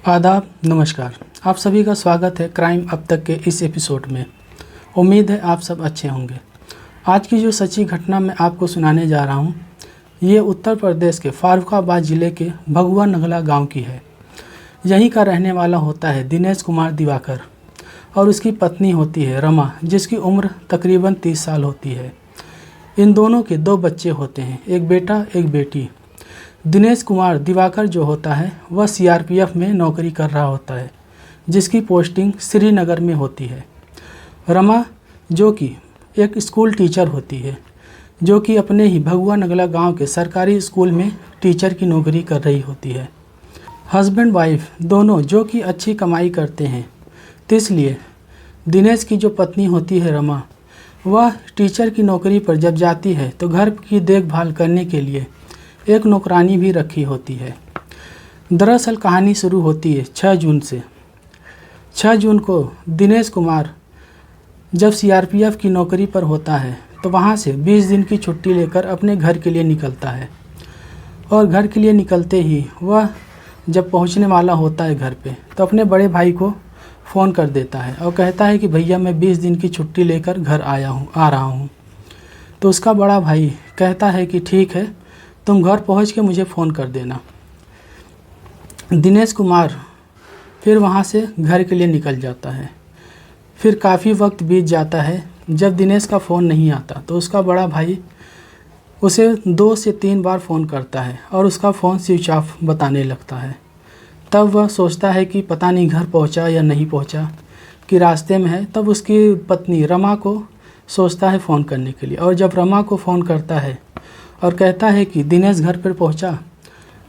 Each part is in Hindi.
आदाब, नमस्कार। आप सभी का स्वागत है क्राइम अब तक के इस एपिसोड में। उम्मीद है आप सब अच्छे होंगे। आज की जो सच्ची घटना मैं आपको सुनाने जा रहा हूँ, ये उत्तर प्रदेश के फारुखाबाद ज़िले के भगवा नगला गांव की है। यहीं का रहने वाला होता है दिनेश कुमार दिवाकर और उसकी पत्नी होती है रमा, जिसकी उम्र तकरीबन 30 साल होती है। इन दोनों के 2 बच्चे होते हैं, एक बेटा एक बेटी। दिनेश कुमार दिवाकर जो होता है वह सीआरपीएफ में नौकरी कर रहा होता है, जिसकी पोस्टिंग श्रीनगर में होती है। रमा जो कि एक स्कूल टीचर होती है, जो कि अपने ही भगवा नगला गांव के सरकारी स्कूल में टीचर की नौकरी कर रही होती है। हस्बैंड वाइफ दोनों जो कि अच्छी कमाई करते हैं, तो इसलिए दिनेश की जो पत्नी होती है रमा, वह टीचर की नौकरी पर जब जाती है तो घर की देखभाल करने के लिए एक नौकरानी भी रखी होती है। दरअसल कहानी शुरू होती है 6 जून से। 6 जून को दिनेश कुमार जब सीआरपीएफ की नौकरी पर होता है तो वहाँ से 20 दिन की छुट्टी लेकर अपने घर के लिए निकलता है। और घर के लिए निकलते ही वह जब पहुँचने वाला होता है घर पे, तो अपने बड़े भाई को फ़ोन कर देता है और कहता है कि भैया मैं 20 दिन की छुट्टी लेकर घर आ रहा हूँ। तो उसका बड़ा भाई कहता है कि ठीक है, तुम घर पहुंच के मुझे फ़ोन कर देना। दिनेश कुमार फिर वहां से घर के लिए निकल जाता है। फिर काफ़ी वक्त बीत जाता है। जब दिनेश का फ़ोन नहीं आता तो उसका बड़ा भाई उसे 2 से 3 बार फ़ोन करता है और उसका फ़ोन स्विच ऑफ बताने लगता है। तब वह सोचता है कि पता नहीं घर पहुंचा या नहीं पहुंचा, कि रास्ते में है। तब उसकी पत्नी रमा को सोचता है फ़ोन करने के लिए, और जब रमा को फ़ोन करता है और कहता है कि दिनेश घर पर पहुंचा,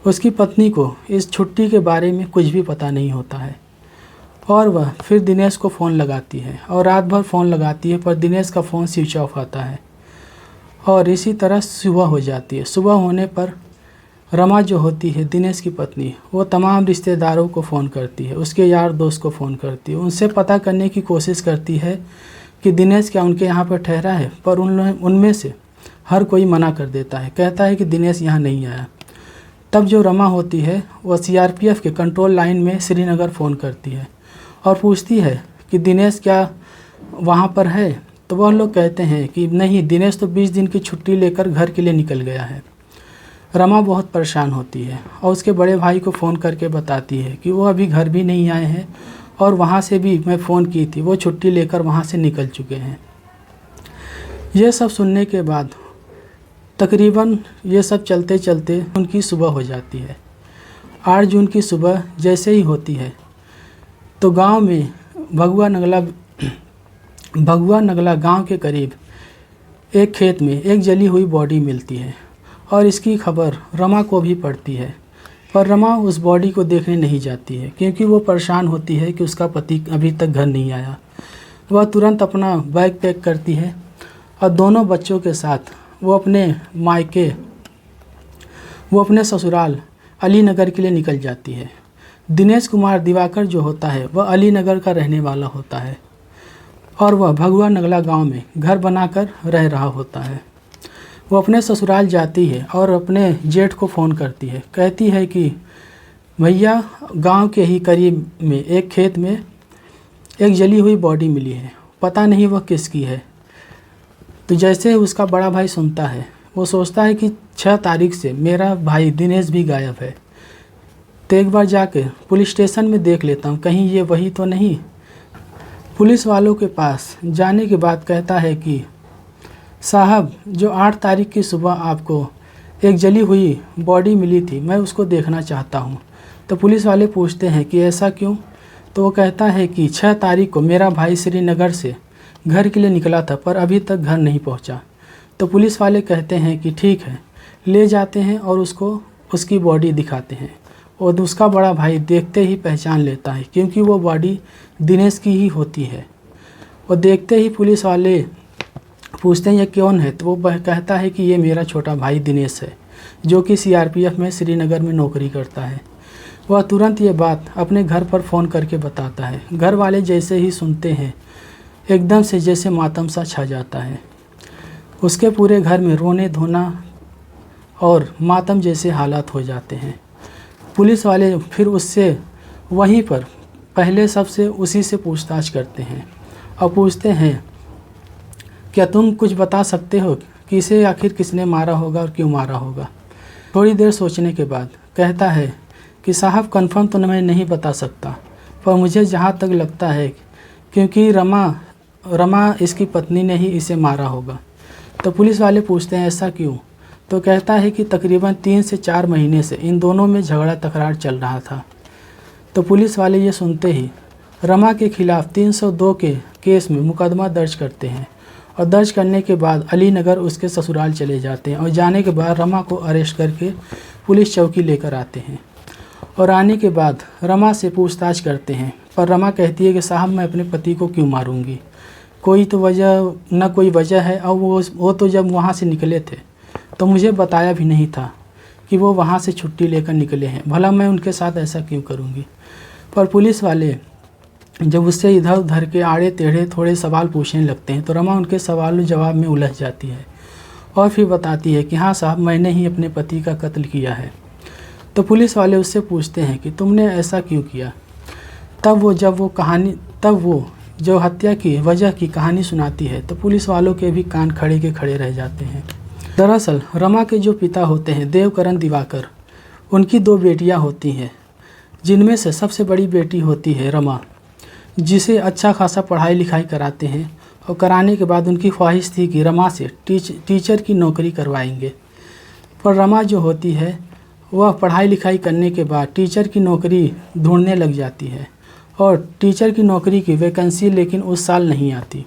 उसकी पत्नी को इस छुट्टी के बारे में कुछ भी पता नहीं होता है। और वह फिर दिनेश को फ़ोन लगाती है और रात भर फ़ोन लगाती है, पर दिनेश का फ़ोन स्विच ऑफ आता है। और इसी तरह सुबह हो जाती है। सुबह होने पर रमा जो होती है दिनेश की पत्नी, वो तमाम रिश्तेदारों को फ़ोन करती है, उसके यार दोस्त को फ़ोन करती है, उनसे पता करने की कोशिश करती है कि दिनेश क्या उनके यहाँ पर ठहरा है। पर उनमें से हर कोई मना कर देता है, कहता है कि दिनेश यहाँ नहीं आया। तब जो रमा होती है वह सीआरपीएफ के कंट्रोल लाइन में श्रीनगर फ़ोन करती है और पूछती है कि दिनेश क्या वहाँ पर है। तो वह लोग कहते हैं कि नहीं, दिनेश तो 20 दिन की छुट्टी लेकर घर के लिए निकल गया है। रमा बहुत परेशान होती है और उसके बड़े भाई को फ़ोन करके बताती है कि वो अभी घर भी नहीं आए हैं, और वहाँ से भी मैं फ़ोन की थी, वो छुट्टी लेकर वहाँ से निकल चुके हैं। ये सब सुनने के बाद तकरीबन ये सब चलते चलते उनकी सुबह हो जाती है। 8 जून की सुबह जैसे ही होती है तो गांव में भगवा नगला गांव के करीब एक खेत में एक जली हुई बॉडी मिलती है, और इसकी खबर रमा को भी पड़ती है। पर रमा उस बॉडी को देखने नहीं जाती है, क्योंकि वो परेशान होती है कि उसका पति अभी तक घर नहीं आया। वह तुरंत अपना बैग पैक करती है और दोनों बच्चों के साथ वो अपने ससुराल अलीनगर के लिए निकल जाती है। दिनेश कुमार दिवाकर जो होता है वह अलीनगर का रहने वाला होता है, और वह भगवा नगला गांव में घर बनाकर रह रहा होता है। वो अपने ससुराल जाती है और अपने जेठ को फ़ोन करती है, कहती है कि भैया गांव के ही करीब में एक खेत में एक जली हुई बॉडी मिली है, पता नहीं वह किसकी है। तो जैसे ही उसका बड़ा भाई सुनता है, वो सोचता है कि 6 तारीख से मेरा भाई दिनेश भी गायब है, तो एक बार जाकर पुलिस स्टेशन में देख लेता हूँ, कहीं ये वही तो नहीं। पुलिस वालों के पास जाने के बाद कहता है कि साहब, जो 8 तारीख की सुबह आपको एक जली हुई बॉडी मिली थी, मैं उसको देखना चाहता हूँ। तो पुलिस वाले पूछते हैं कि ऐसा क्यों। तो वो कहता है कि 6 तारीख को मेरा भाई श्रीनगर से घर के लिए निकला था, पर अभी तक घर नहीं पहुंचा। तो पुलिस वाले कहते हैं कि ठीक है, ले जाते हैं और उसको उसकी बॉडी दिखाते हैं। और उसका बड़ा भाई देखते ही पहचान लेता है, क्योंकि वो बॉडी दिनेश की ही होती है। और देखते ही पुलिस वाले पूछते हैं ये कौन है। तो वो कहता है कि ये मेरा छोटा भाई दिनेश है, जो कि सीआरपीएफ में श्रीनगर में नौकरी करता है। वह तुरंत ये बात अपने घर पर फ़ोन करके बताता है। घर वाले जैसे ही सुनते हैं, एकदम से जैसे मातम सा छा जाता है। उसके पूरे घर में रोने धोना और मातम जैसे हालात हो जाते हैं। पुलिस वाले फिर उससे वहीं पर पहले सबसे उसी से पूछताछ करते हैं और पूछते हैं, क्या तुम कुछ बता सकते हो कि इसे आखिर किसने मारा होगा और क्यों मारा होगा। थोड़ी देर सोचने के बाद कहता है कि साहब कंफर्म तो मैं नहीं बता सकता, पर मुझे जहाँ तक लगता है क्योंकि रमा इसकी पत्नी ने ही इसे मारा होगा। तो पुलिस वाले पूछते हैं ऐसा क्यों। तो कहता है कि तकरीबन 3 से 4 महीने से इन दोनों में झगड़ा तकरार चल रहा था। तो पुलिस वाले ये सुनते ही रमा के खिलाफ 302 के केस में मुकदमा दर्ज करते हैं और दर्ज करने के बाद अलीनगर उसके ससुराल चले जाते हैं और जाने के बाद रमा को अरेस्ट करके पुलिस चौकी लेकर आते हैं और आने के बाद रमा से पूछताछ करते हैं। पर रमा कहती है कि साहब मैं अपने पति को क्यों मारूंगी, कोई तो वजह न कोई वजह है, और वो तो जब वहाँ से निकले थे तो मुझे बताया भी नहीं था कि वो वहाँ से छुट्टी लेकर निकले हैं, भला मैं उनके साथ ऐसा क्यों करूँगी। पर पुलिस वाले जब उससे इधर उधर के आड़े टेढ़े थोड़े सवाल पूछने लगते हैं तो रमा उनके सवाल जवाब में उलझ जाती है और फिर बताती है कि हाँ साहब मैंने ही अपने पति का कत्ल किया है। तो पुलिस वाले उससे पूछते हैं कि तुमने ऐसा क्यों किया। तब वो जो हत्या की वजह की कहानी सुनाती है तो पुलिस वालों के भी कान खड़े के खड़े रह जाते हैं। दरअसल रमा के जो पिता होते हैं देवकरण दिवाकर, उनकी 2 बेटियां होती हैं, जिनमें से सबसे बड़ी बेटी होती है रमा, जिसे अच्छा खासा पढ़ाई लिखाई कराते हैं और कराने के बाद उनकी ख्वाहिश थी कि रमा से टीचर की नौकरी करवाएंगे। पर रमा जो होती है वह पढ़ाई लिखाई करने के बाद टीचर की नौकरी ढूंढने लग जाती है और टीचर की नौकरी की वैकेंसी लेकिन उस साल नहीं आती।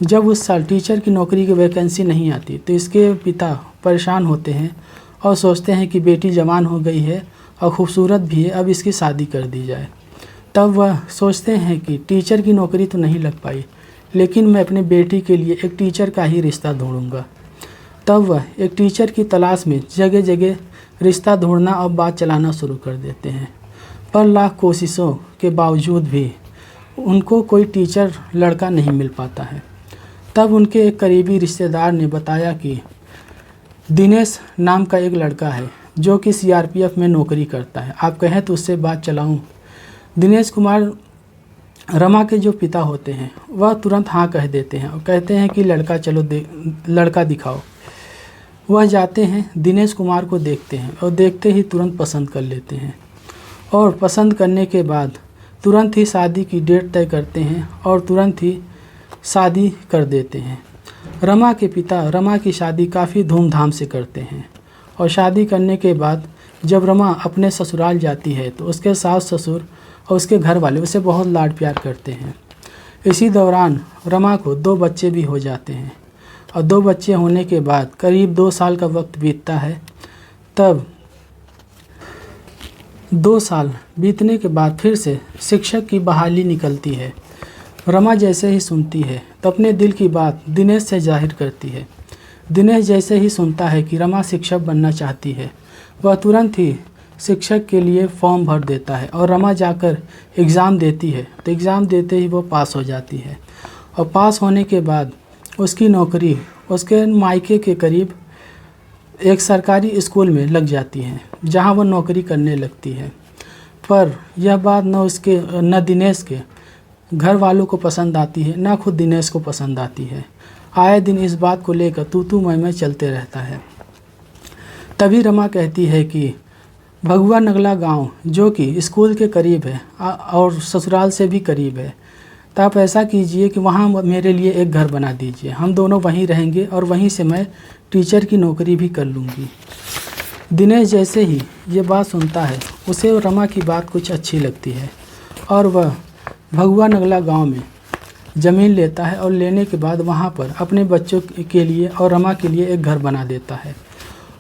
जब उस साल टीचर की नौकरी की वैकेंसी नहीं आती तो इसके पिता परेशान होते हैं और सोचते हैं कि बेटी जवान हो गई है और खूबसूरत भी है, अब इसकी शादी कर दी जाए। तब वह सोचते हैं कि टीचर की नौकरी तो नहीं लग पाई, लेकिन मैं अपने बेटी के लिए एक टीचर का ही रिश्ता ढूंढूंगा। तब वह एक टीचर की तलाश में जगह जगह रिश्ता ढूंढना और बात चलाना शुरू कर देते हैं। पर लाख कोशिशों के बावजूद भी उनको कोई टीचर लड़का नहीं मिल पाता है। तब उनके एक करीबी रिश्तेदार ने बताया कि दिनेश नाम का एक लड़का है जो कि CRPF में नौकरी करता है, आप कहें तो उससे बात चलाऊं। दिनेश कुमार रमा के जो पिता होते हैं वह तुरंत हाँ कह देते हैं और कहते हैं कि लड़का दिखाओ। वह जाते हैं, दिनेश कुमार को देखते हैं और देखते ही तुरंत पसंद कर लेते हैं और पसंद करने के बाद तुरंत ही शादी की डेट तय करते हैं और तुरंत ही शादी कर देते हैं। रमा के पिता रमा की शादी काफ़ी धूमधाम से करते हैं और शादी करने के बाद जब रमा अपने ससुराल जाती है तो उसके सास ससुर और उसके घर वाले उसे बहुत लाड प्यार करते हैं। इसी दौरान रमा को 2 बच्चे भी हो जाते हैं और 2 बच्चे होने के बाद करीब 2 साल का वक्त बीतता है। तब 2 साल बीतने के बाद फिर से शिक्षक की बहाली निकलती है। रमा जैसे ही सुनती है तो अपने दिल की बात दिनेश से जाहिर करती है। दिनेश जैसे ही सुनता है कि रमा शिक्षक बनना चाहती है, वह तुरंत ही शिक्षक के लिए फॉर्म भर देता है और रमा जाकर एग्ज़ाम देती है। तो एग्ज़ाम देते ही वो पास हो जाती है और पास होने के बाद उसकी नौकरी उसके मायके के करीब एक सरकारी स्कूल में लग जाती है, जहां वो नौकरी करने लगती है। पर यह बात न दिनेश के घर वालों को पसंद आती है, न खुद दिनेश को पसंद आती है। आए दिन इस बात को लेकर तू मैं चलते रहता है। तभी रमा कहती है कि भगवा नगला गांव जो कि स्कूल के करीब है और ससुराल से भी करीब है, तो आप ऐसा कीजिए कि वहाँ मेरे लिए एक घर बना दीजिए, हम दोनों वहीं रहेंगे और वहीं से मैं टीचर की नौकरी भी कर लूँगी। दिनेश जैसे ही ये बात सुनता है उसे रमा की बात कुछ अच्छी लगती है और वह भगवा नगला गांव में ज़मीन लेता है और लेने के बाद वहाँ पर अपने बच्चों के लिए और रमा के लिए एक घर बना देता है।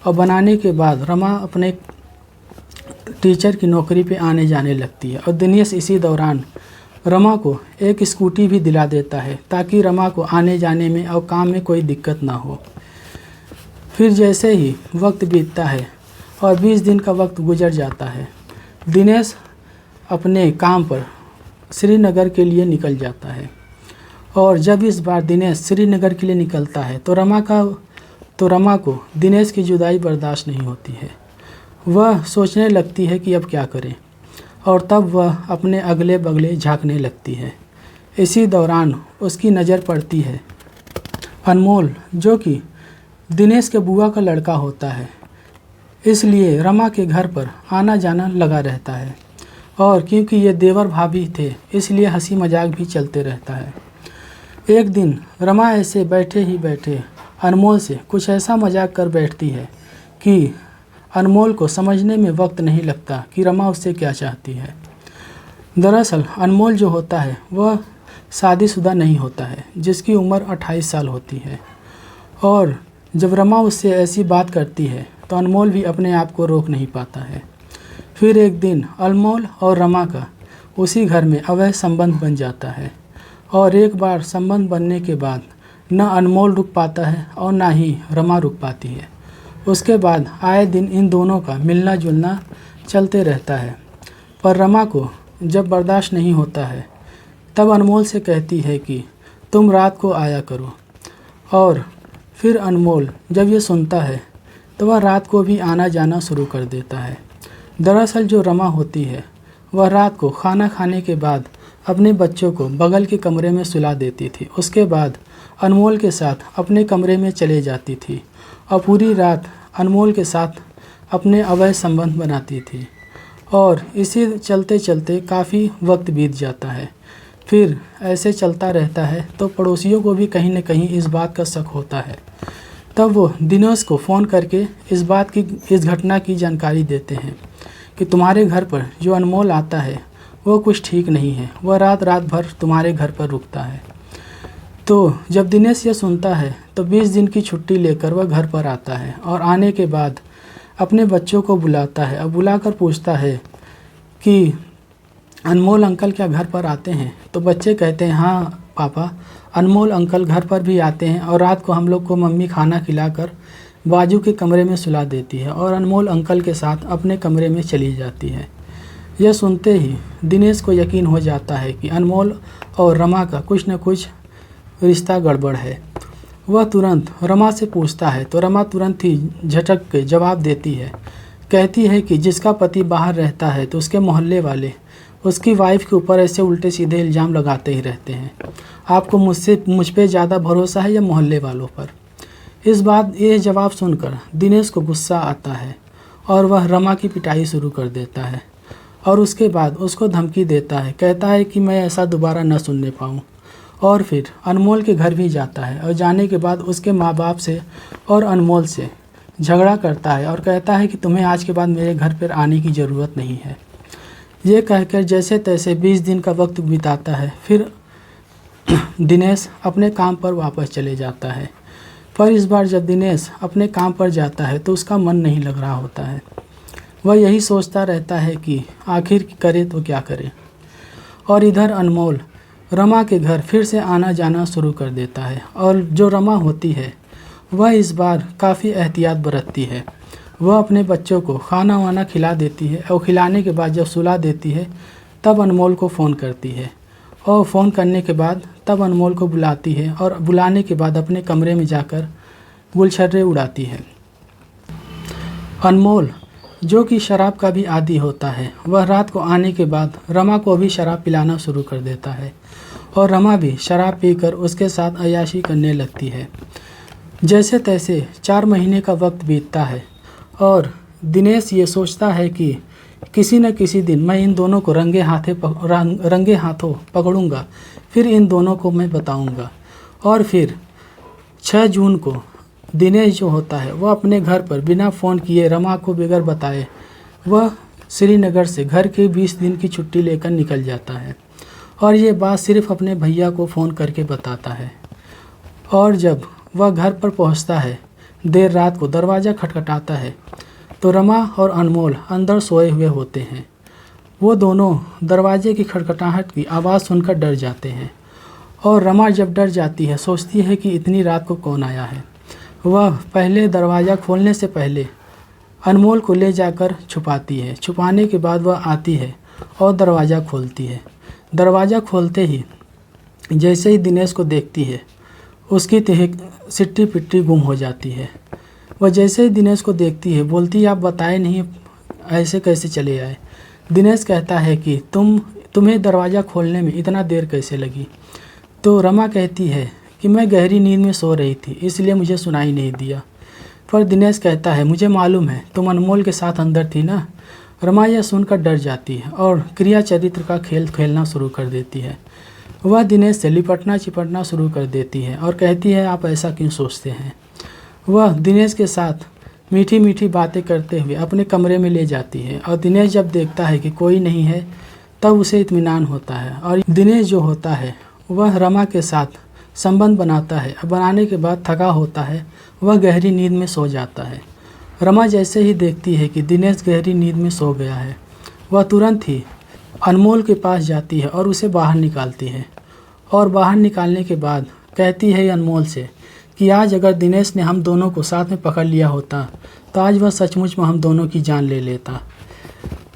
और बनाने के बाद रमा अपने टीचर की नौकरी पे आने जाने लगती है और दिनेश इसी दौरान रमा को एक स्कूटी भी दिला देता है ताकि रमा को आने जाने में और काम में कोई दिक्कत ना हो। फिर जैसे ही वक्त बीतता है और 20 दिन का वक्त गुजर जाता है, दिनेश अपने काम पर श्रीनगर के लिए निकल जाता है। और जब इस बार दिनेश श्रीनगर के लिए निकलता है तो रमा को दिनेश की जुदाई बर्दाश्त नहीं होती है। वह सोचने लगती है कि अब क्या करें। और तब वह अपने अगले बगले झांकने लगती है। इसी दौरान उसकी नज़र पड़ती है अनमोल, जो कि दिनेश के बुआ का लड़का होता है, इसलिए रमा के घर पर आना जाना लगा रहता है। और क्योंकि ये देवर भाभी थे इसलिए हंसी मजाक भी चलते रहता है। एक दिन रमा ऐसे बैठे ही बैठे अनमोल से कुछ ऐसा मजाक कर बैठती है कि अनमोल को समझने में वक्त नहीं लगता कि रमा उससे क्या चाहती है। दरअसल अनमोल जो होता है वह शादीशुदा नहीं होता है, जिसकी उम्र 28 साल होती है। और जब रमा उससे ऐसी बात करती है तो अनमोल भी अपने आप को रोक नहीं पाता है। फिर एक दिन अनमोल और रमा का उसी घर में अवैध संबंध बन जाता है। और एक बार संबंध बनने के बाद न अनमोल रुक पाता है और ना ही रमा रुक पाती है। उसके बाद आए दिन इन दोनों का मिलना जुलना चलते रहता है। पर रमा को जब बर्दाश्त नहीं होता है तब अनमोल से कहती है कि तुम रात को आया करो। और फिर अनमोल जब ये सुनता है तो वह रात को भी आना जाना शुरू कर देता है। दरअसल जो रमा होती है वह रात को खाना खाने के बाद अपने बच्चों को बगल के कमरे में सुला देती थी। उसके बाद अनमोल के साथ अपने कमरे में चले जाती थी और पूरी रात अनमोल के साथ अपने अवैध संबंध बनाती थी। और इसी चलते चलते काफ़ी वक्त बीत जाता है। फिर ऐसे चलता रहता है तो पड़ोसियों को भी कहीं न कहीं इस बात का शक होता है। तब वो दिनेश को फ़ोन करके इस घटना की जानकारी देते हैं कि तुम्हारे घर पर जो अनमोल आता है वो कुछ ठीक नहीं है, वह रात भर तुम्हारे घर पर रुकता है। तो जब दिनेश ये सुनता है तो 20 दिन की छुट्टी लेकर वह घर पर आता है और आने के बाद अपने बच्चों को बुलाता है और बुलाकर पूछता है कि अनमोल अंकल क्या घर पर आते हैं। तो बच्चे कहते हैं हाँ पापा, अनमोल अंकल घर पर भी आते हैं और रात को हम लोग को मम्मी खाना खिलाकर बाजू के कमरे में सुला देती है और अनमोल अंकल के साथ अपने कमरे में चली जाती है। यह सुनते ही दिनेश को यकीन हो जाता है कि अनमोल और रमा का कुछ न कुछ रिश्ता गड़बड़ है। वह तुरंत रमा से पूछता है तो रमा तुरंत ही झटक के जवाब देती है। कहती है कि जिसका पति बाहर रहता है तो उसके मोहल्ले वाले उसकी वाइफ के ऊपर ऐसे उल्टे सीधे इल्ज़ाम लगाते ही रहते हैं। आपको मुझ पे ज़्यादा भरोसा है या मोहल्ले वालों पर? ये जवाब सुनकर दिनेश को गुस्सा आता है और वह रमा की पिटाई शुरू कर देता है और उसके बाद उसको धमकी देता है। कहता है कि मैं ऐसा दोबारा न सुनने पाऊँ। और फिर अनमोल के घर भी जाता है और जाने के बाद उसके माँ बाप से और अनमोल से झगड़ा करता है और कहता है कि तुम्हें आज के बाद मेरे घर पर आने की ज़रूरत नहीं है। ये कहकर जैसे तैसे 20 दिन का वक्त बिताता है। फिर दिनेश अपने काम पर वापस चले जाता है। पर इस बार जब दिनेश अपने काम पर जाता है तो उसका मन नहीं लग रहा होता है। वह यही सोचता रहता है कि आखिर करे तो क्या करे। और इधर अनमोल रमा के घर फिर से आना जाना शुरू कर देता है। और जो रमा होती है वह इस बार काफ़ी एहतियात बरतती है। वह अपने बच्चों को खाना वाना खिला देती है और खिलाने के बाद जब सुला देती है तब अनमोल को फ़ोन करती है और फ़ोन करने के बाद तब अनमोल को बुलाती है और बुलाने के बाद अपने कमरे में जाकर गुलछर्रे उड़ाती है। अनमोल जो कि शराब का भी आदी होता है, वह रात को आने के बाद रमा को भी शराब पिलाना शुरू कर देता है और रमा भी शराब पीकर उसके साथ अय्याशी करने लगती है। जैसे तैसे 4 महीने का वक्त बीतता है और दिनेश ये सोचता है कि किसी न किसी दिन मैं इन दोनों को रंगे हाथों पकड़ूंगा, फिर इन दोनों को मैं बताऊंगा। और फिर 6 जून को दिनेश जो होता है वह अपने घर पर बिना फ़ोन किए रमा को बगैर बताए वह श्रीनगर से घर के 20 दिन की छुट्टी लेकर निकल जाता है और ये बात सिर्फ अपने भैया को फ़ोन करके बताता है। और जब वह घर पर पहुंचता है देर रात को दरवाज़ा खटखटाता है तो रमा और अनमोल अंदर सोए हुए होते हैं। वो दोनों दरवाजे की खटखटाहट की आवाज़ सुनकर डर जाते हैं और रमा जब डर जाती है सोचती है कि इतनी रात को कौन आया है। वह पहले दरवाज़ा खोलने से पहले अनमोल को ले जाकर छुपाती है। छुपाने के बाद वह आती है और दरवाज़ा खोलती है। दरवाज़ा खोलते ही जैसे ही दिनेश को देखती है उसकी सिट्टी पिट्टी गुम हो जाती है। वह जैसे ही दिनेश को देखती है बोलती है आप बताए नहीं, ऐसे कैसे चले आए। दिनेश कहता है कि तुम्हें दरवाज़ा खोलने में इतना देर कैसे लगी। तो रमा कहती है कि मैं गहरी नींद में सो रही थी, इसलिए मुझे सुनाई नहीं दिया। पर दिनेश कहता है मुझे मालूम है, तुम अनमोल के साथ अंदर थी ना। रमा यह सुनकर डर जाती है और क्रिया चरित्र का खेल खेलना शुरू कर देती है। वह दिनेश से लिपटना चिपटना शुरू कर देती है और कहती है आप ऐसा क्यों सोचते हैं। वह दिनेश के साथ मीठी मीठी बातें करते हुए अपने कमरे में ले जाती है और दिनेश जब देखता है कि कोई नहीं है तब उसे इत्मीनान होता है। और दिनेश जो होता है वह रमा के साथ संबंध बनाता है। बनाने के बाद थका होता है, वह गहरी नींद में सो जाता है। रमा जैसे ही देखती है कि दिनेश गहरी नींद में सो गया है, वह तुरंत ही अनमोल के पास जाती है और उसे बाहर निकालती है। और बाहर निकालने के बाद कहती है अनमोल से कि आज अगर दिनेश ने हम दोनों को साथ में पकड़ लिया होता तो आज वह सचमुच में हम दोनों की जान ले लेता।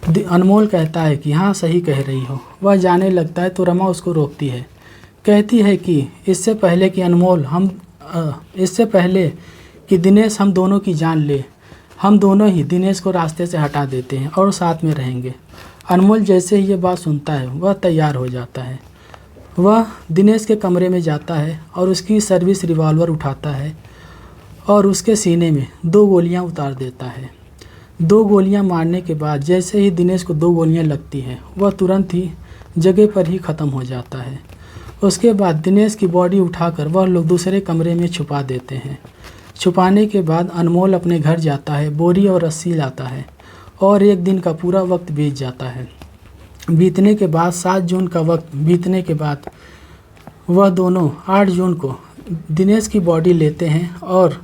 अनमोल कहता है कि हाँ सही कह रही हो। वह जाने लगता है तो रमा उसको रोकती है, कहती है कि इससे पहले कि दिनेश हम दोनों की जान ले, हम दोनों ही दिनेश को रास्ते से हटा देते हैं और साथ में रहेंगे। अनमोल जैसे ही ये बात सुनता है वह तैयार हो जाता है। वह दिनेश के कमरे में जाता है और उसकी सर्विस रिवॉल्वर उठाता है और उसके सीने में 2 गोलियां उतार देता है। 2 गोलियां मारने के बाद जैसे ही दिनेश को 2 गोलियां लगती हैं वह तुरंत ही जगह पर ही ख़त्म हो जाता है। उसके बाद दिनेश की बॉडी उठाकर वह लोग दूसरे कमरे में छुपा देते हैं। छुपाने के बाद अनमोल अपने घर जाता है, बोरी और रस्सी लाता है और एक दिन का पूरा वक्त बीत जाता है। बीतने के बाद 7 जून का वक्त बीतने के बाद वह दोनों 8 जून को दिनेश की बॉडी लेते हैं और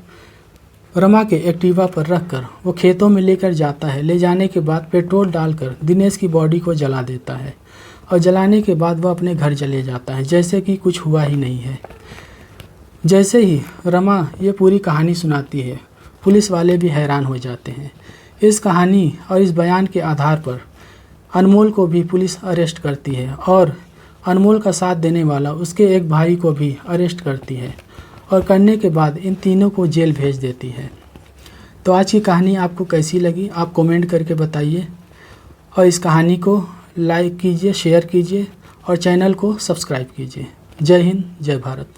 रमा के एक्टिवा पर रखकर वो खेतों में लेकर जाता है। ले जाने के बाद पेट्रोल डालकर दिनेश की बॉडी को जला देता है और जलाने के बाद वह अपने घर चले जाता है जैसे कि कुछ हुआ ही नहीं है। जैसे ही रमा ये पूरी कहानी सुनाती है, पुलिस वाले भी हैरान हो जाते हैं। इस कहानी और इस बयान के आधार पर अनमोल को भी पुलिस अरेस्ट करती है और अनमोल का साथ देने वाला उसके एक भाई को भी अरेस्ट करती है और करने के बाद इन तीनों को जेल भेज देती है। तो आज की कहानी आपको कैसी लगी आप कमेंट करके बताइए और इस कहानी को लाइक कीजिए, शेयर कीजिए और चैनल को सब्सक्राइब कीजिए। जय हिंद, जय भारत।